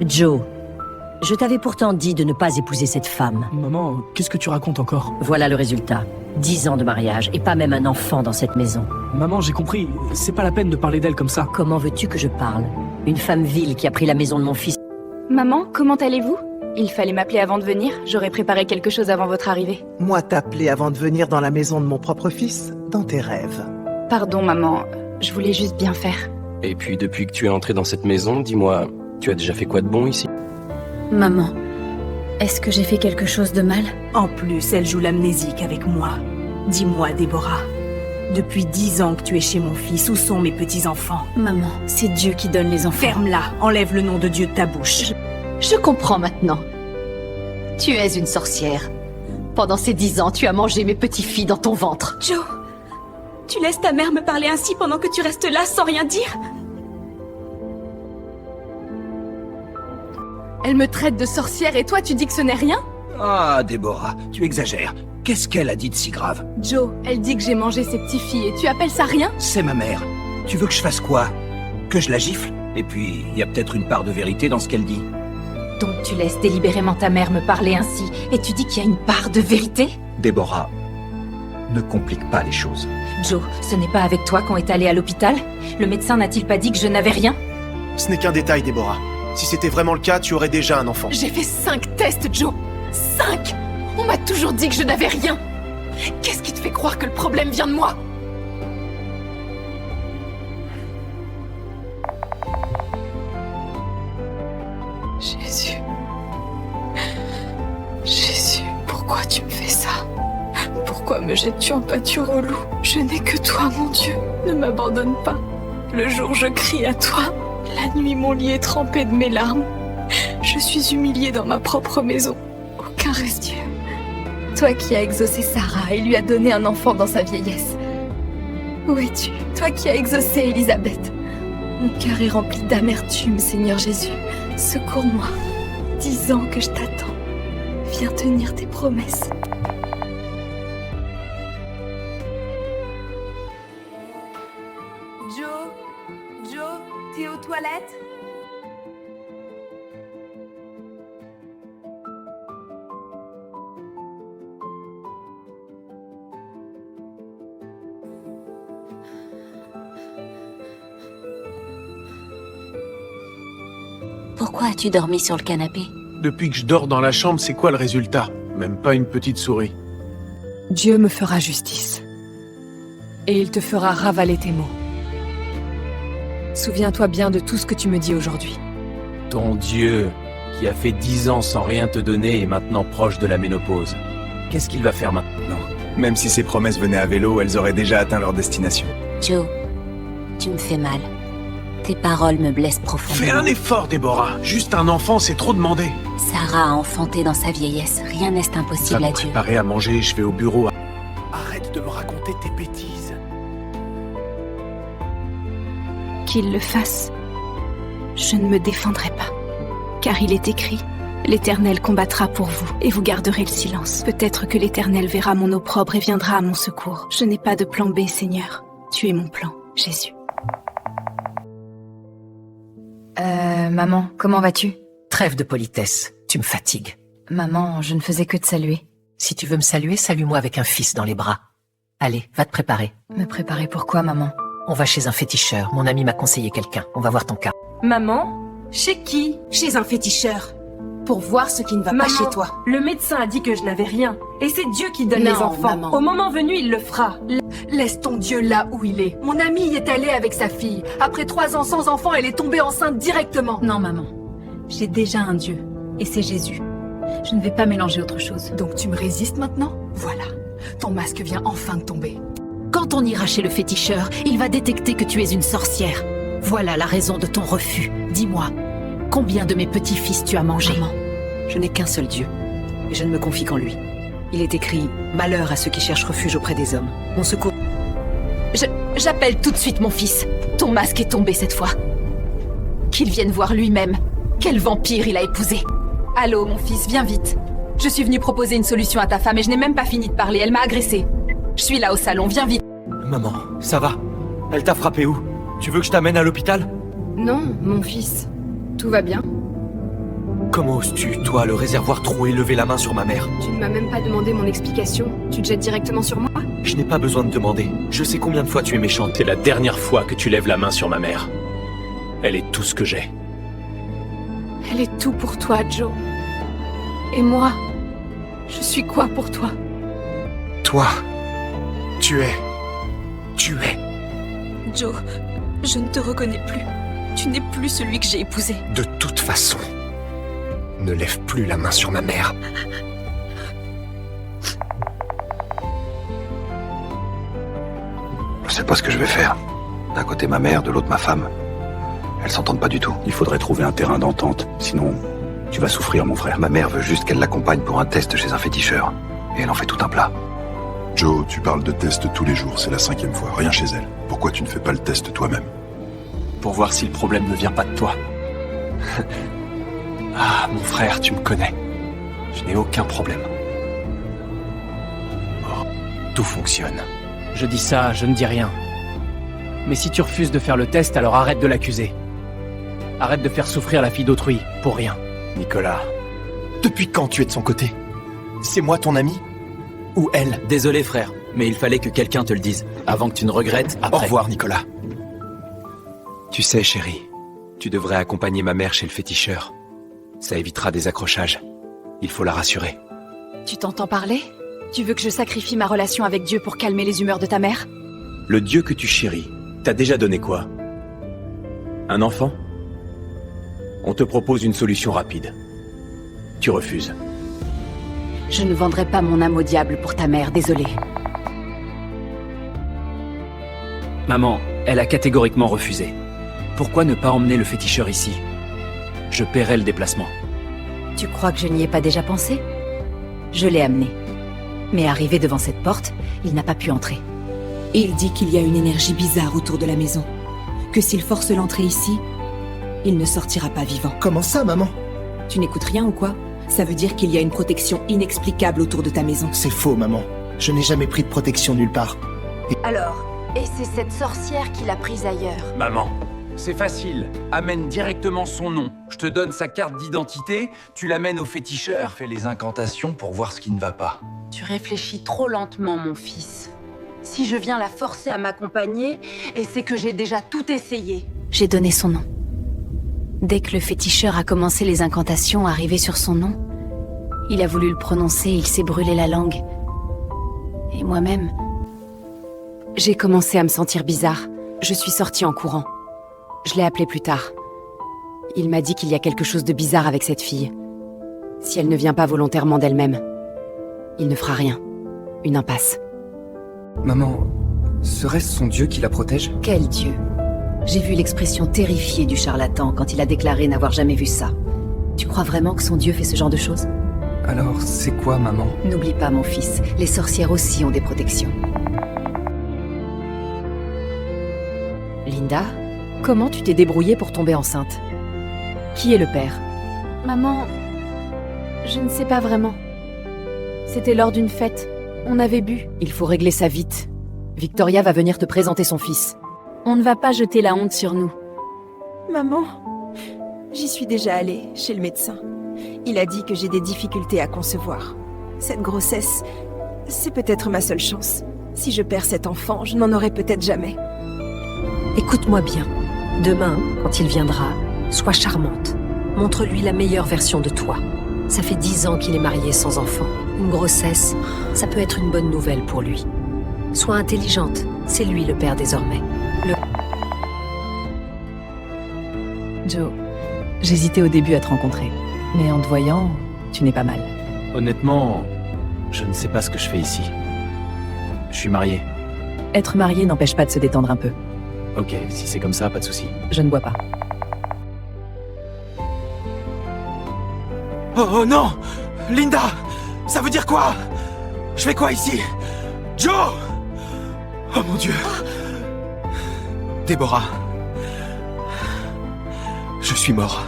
Joe, je t'avais pourtant dit de ne pas épouser cette femme. Maman, qu'est-ce que tu racontes encore? Voilà le résultat. 10 ans de mariage, et pas même un enfant dans cette maison. Maman, j'ai compris. C'est pas la peine de parler d'elle comme ça. Comment veux-tu que je parle? Une femme vile qui a pris la maison de mon fils. Maman, comment allez-vous? Il fallait m'appeler avant de venir, j'aurais préparé quelque chose avant votre arrivée. Moi t'appeler avant de venir dans la maison de mon propre fils? Dans tes rêves. Pardon maman, je voulais juste bien faire. Et puis depuis que tu es entrée dans cette maison, dis-moi, tu as déjà fait quoi de bon ici? Maman, est-ce que j'ai fait quelque chose de mal? En plus, elle joue l'amnésique avec moi. Dis-moi, Déborah, depuis 10 ans que tu es chez mon fils, où sont mes petits-enfants? Maman, c'est Dieu qui donne les enfants. Ferme-la, enlève le nom de Dieu de ta bouche. Je comprends maintenant. Tu es une sorcière. Pendant ces 10 ans, tu as mangé mes petits-filles dans ton ventre. Joe, tu laisses ta mère me parler ainsi pendant que tu restes là sans rien dire? Elle me traite de sorcière et toi tu dis que ce n'est rien? Ah, Déborah, tu exagères. Qu'est-ce qu'elle a dit de si grave? Joe, elle dit que j'ai mangé ses petites-filles et tu appelles ça rien? C'est ma mère. Tu veux que je fasse quoi? Que je la gifle? Et puis, il y a peut-être une part de vérité dans ce qu'elle dit. Donc tu laisses délibérément ta mère me parler ainsi et tu dis qu'il y a une part de vérité? Déborah, ne complique pas les choses. Joe, ce n'est pas avec toi qu'on est allé à l'hôpital? Le médecin n'a-t-il pas dit que je n'avais rien? Ce n'est qu'un détail, Déborah. Si c'était vraiment le cas, tu aurais déjà un enfant. J'ai fait 5 tests, Joe! 5! On m'a toujours dit que je n'avais rien! Qu'est-ce qui te fait croire que le problème vient de moi? Jésus... Jésus, pourquoi tu me fais ça? Pourquoi me jettes-tu en pâture au loup? Je n'ai que toi, mon Dieu. Ne m'abandonne pas. Le jour, je crie à toi. La nuit, mon lit est trempé de mes larmes. Je suis humiliée dans ma propre maison. Aucun reste Dieu. Toi qui as exaucé Sarah et lui as donné un enfant dans sa vieillesse. Où es-tu? Toi qui as exaucé Élisabeth. Mon cœur est rempli d'amertume, Seigneur Jésus. Secours-moi. 10 ans que je t'attends. Viens tenir tes promesses. Joe, t'es aux toilettes? Pourquoi as-tu dormi sur le canapé? Depuis que je dors dans la chambre, c'est quoi le résultat? Même pas une petite souris. Dieu me fera justice. Et il te fera ravaler tes mots. Souviens-toi bien de tout ce que tu me dis aujourd'hui. Ton Dieu, qui a fait 10 ans sans rien te donner, est maintenant proche de la ménopause. Qu'est-ce qu'il va faire maintenant? Même si ces promesses venaient à vélo, elles auraient déjà atteint leur destination. Joe, tu me fais mal. Tes paroles me blessent profondément. Fais un effort, Déborah. Juste un enfant, c'est trop demandé. Sarah a enfanté dans sa vieillesse. Rien n'est Ça impossible me à Dieu. préparer à manger, je vais au bureau. Arrête de me raconter tes bêtises. Qu'il le fasse. Je ne me défendrai pas. Car il est écrit, l'Éternel combattra pour vous, et vous garderez le silence. Peut-être que l'Éternel verra mon opprobre et viendra à mon secours. Je n'ai pas de plan B, Seigneur. Tu es mon plan, Jésus. Maman, comment vas-tu? Trêve de politesse, tu me fatigues. Maman, je ne faisais que te saluer. Si tu veux me saluer, salue-moi avec un fils dans les bras. Allez, va te préparer. Me préparer pour quoi, maman? On va chez un féticheur, mon ami m'a conseillé quelqu'un. On va voir ton cas. Maman? Chez qui? Chez un féticheur. Pour voir ce qui ne va pas chez toi. Le médecin a dit que je n'avais rien. Et c'est Dieu qui donne Non, les enfants. maman. Au moment venu, il le fera. Laisse ton Dieu là où il est. Mon amie y est allée avec sa fille. Après 3 ans sans enfant, elle est tombée enceinte directement. Non, maman. J'ai déjà un Dieu. Et c'est Jésus. Je ne vais pas mélanger autre chose. Donc tu me résistes maintenant? Voilà. Ton masque vient enfin de tomber. Quand on ira chez le féticheur, il va détecter que tu es une sorcière. Voilà la raison de ton refus. Dis-moi, combien de mes petits-fils tu as mangé? Maman. Je n'ai qu'un seul Dieu, et je ne me confie qu'en lui. Il est écrit « Malheur à ceux qui cherchent refuge auprès des hommes. Mon secours... » J'appelle tout de suite mon fils. Ton masque est tombé cette fois. Qu'il vienne voir lui-même. Quel vampire il a épousé. Allô, mon fils, viens vite. Je suis venue proposer une solution à ta femme et je n'ai même pas fini de parler. Elle m'a agressée. Je suis là au salon, viens vite. Maman, ça va? Elle t'a frappé où? Tu veux que je t'amène à l'hôpital? Non, mon fils. Tout va bien. Comment oses-tu, toi, le réservoir troué, lever la main sur ma mère? Tu ne m'as même pas demandé mon explication. Tu te jettes directement sur moi? Je n'ai pas besoin de demander. Je sais combien de fois tu es méchante. C'est la dernière fois que tu lèves la main sur ma mère. Elle est tout ce que j'ai. Elle est tout pour toi, Joe. Et moi, je suis quoi pour toi? Toi, tu es... Joe, je ne te reconnais plus. Tu n'es plus celui que j'ai épousé. De toute façon, ne lève plus la main sur ma mère. Je sais pas ce que je vais faire. D'un côté ma mère, de l'autre ma femme. Elles s'entendent pas du tout. Il faudrait trouver un terrain d'entente. Sinon, tu vas souffrir, mon frère. Ma mère veut juste qu'elle l'accompagne pour un test chez un féticheur. Et elle en fait tout un plat. Joe, tu parles de test tous les jours, c'est la 5e fois, rien chez elle. Pourquoi tu ne fais pas le test toi-même? Pour voir si le problème ne vient pas de toi. Ah, mon frère, tu me connais. Je n'ai aucun problème. Oh, tout fonctionne. Je dis ça, je ne dis rien. Mais si tu refuses de faire le test, alors arrête de l'accuser. Arrête de faire souffrir la fille d'autrui, pour rien. Nicolas. Depuis quand tu es de son côté? C'est moi ton ami? Ou elle? Désolé frère, mais il fallait que quelqu'un te le dise, avant que tu ne regrettes après. Au revoir Nicolas. Tu sais, chérie, tu devrais accompagner ma mère chez le féticheur. Ça évitera des accrochages. Il faut la rassurer. Tu t'entends parler? Tu veux que je sacrifie ma relation avec Dieu pour calmer les humeurs de ta mère? Le Dieu que tu chéris t'a déjà donné quoi? Un enfant? On te propose une solution rapide. Tu refuses. Je ne vendrai pas mon âme au diable pour ta mère, désolé. Maman, elle a catégoriquement refusé. Pourquoi ne pas emmener le féticheur ici? Je paierai le déplacement. Tu crois que je n'y ai pas déjà pensé? Je l'ai amené. Mais arrivé devant cette porte, il n'a pas pu entrer. Il dit qu'il y a une énergie bizarre autour de la maison. Que s'il force l'entrée ici, il ne sortira pas vivant. Comment ça, maman? Tu n'écoutes rien ou quoi? Ça veut dire qu'il y a une protection inexplicable autour de ta maison. C'est faux, maman. Je n'ai jamais pris de protection nulle part. Alors, et c'est cette sorcière qui l'a prise ailleurs? Maman, c'est facile. Amène directement son nom. Je te donne sa carte d'identité, tu l'amènes au féticheur. Fais les incantations pour voir ce qui ne va pas. Tu réfléchis trop lentement, mon fils. Si je viens la forcer à m'accompagner, et c'est que j'ai déjà tout essayé. J'ai donné son nom. Dès que le féticheur a commencé les incantations, arrivé sur son nom, il a voulu le prononcer, il s'est brûlé la langue. Et moi-même, j'ai commencé à me sentir bizarre. Je suis sortie en courant. Je l'ai appelé plus tard. Il m'a dit qu'il y a quelque chose de bizarre avec cette fille. Si elle ne vient pas volontairement d'elle-même, il ne fera rien. Une impasse. Maman, serait-ce son Dieu qui la protège? Quel Dieu? J'ai vu l'expression terrifiée du charlatan quand il a déclaré n'avoir jamais vu ça. Tu crois vraiment que son Dieu fait ce genre de choses? Alors, c'est quoi, maman? N'oublie pas, mon fils, les sorcières aussi ont des protections. Linda, comment tu t'es débrouillée pour tomber enceinte? Qui est le père? Maman, je ne sais pas vraiment. C'était lors d'une fête. On avait bu. Il faut régler ça vite. Victoria va venir te présenter son fils. On ne va pas jeter la honte sur nous. Maman, j'y suis déjà allée, chez le médecin. Il a dit que j'ai des difficultés à concevoir. Cette grossesse, c'est peut-être ma seule chance. Si je perds cet enfant, je n'en aurai peut-être jamais. Écoute-moi bien. Demain, quand il viendra, sois charmante. Montre-lui la meilleure version de toi. Ça fait 10 ans qu'il est marié sans enfant. Une grossesse, ça peut être une bonne nouvelle pour lui. Sois intelligente, c'est lui le père désormais. Joe, j'hésitais au début à te rencontrer. Mais en te voyant, tu n'es pas mal. Honnêtement, je ne sais pas ce que je fais ici. Je suis marié. Être marié n'empêche pas de se détendre un peu. Ok, si c'est comme ça, pas de souci. Je ne bois pas. Oh non! Linda! Ça veut dire quoi? Je fais quoi ici? Joe! Oh mon Dieu! Déborah. Je suis mort.